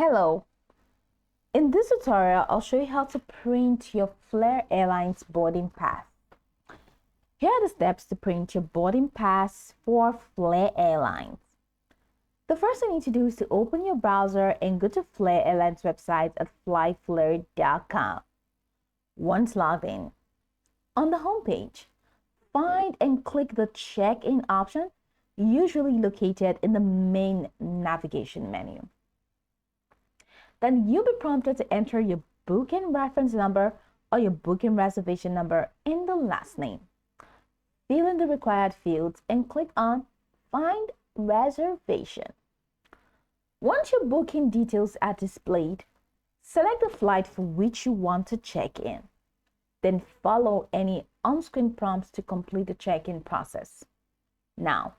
Hello, in this tutorial, I'll show you how to print your Flair Airlines boarding pass. Here are the steps to print your boarding pass for Flair Airlines. The first thing you need to do is to open your browser and go to Flair Airlines website at flyflair.com. Once logged in, on the home page, find and click the check-in option, usually located in the main navigation menu. Then you'll be prompted to enter your booking reference number or your booking reservation number in the last name. Fill in the required fields and click on Find Reservation. Once your booking details are displayed, select the flight for which you want to check in. Then follow any on-screen prompts to complete the check-in process. Now,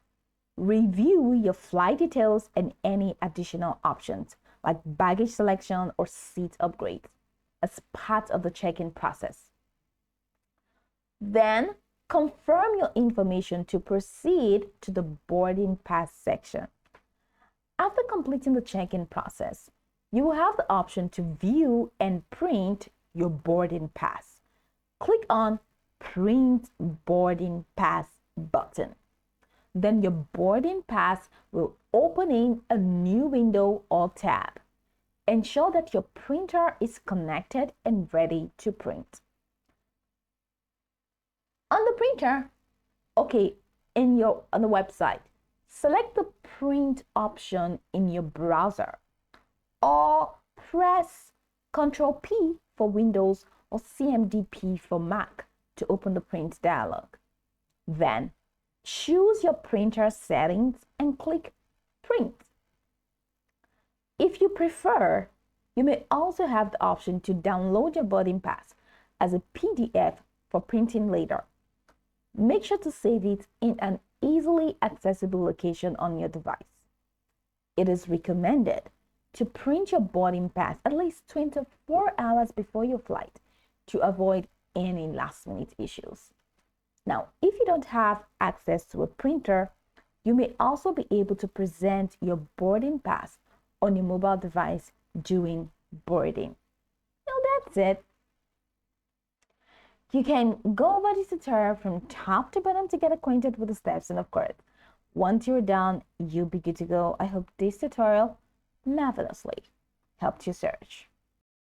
review your flight details and any additional options like baggage selection or seat upgrades as part of the check-in process. Then confirm your information to proceed to the boarding pass section. After completing the check-in process, you will have the option to view and print your boarding pass. Click on Print Boarding Pass button. Then your boarding pass will open in a new window or tab. Ensure that your printer is connected and ready to print. On the printer, on the website, select the print option in your browser or press Ctrl P for Windows or CMD-P for Mac to open the print dialog. Then choose your printer settings and click Print. If you prefer, you may also have the option to download your boarding pass as a PDF for printing later. Make sure to save it in an easily accessible location on your device. It is recommended to print your boarding pass at least 24 hours before your flight to avoid any last-minute issues. Now, if you don't have access to a printer, you may also be able to present your boarding pass on your mobile device during boarding. Now that's it. You can go over this tutorial from top to bottom to get acquainted with the steps, and of course, once you're done, you'll be good to go. I hope this tutorial marvelously helped you search.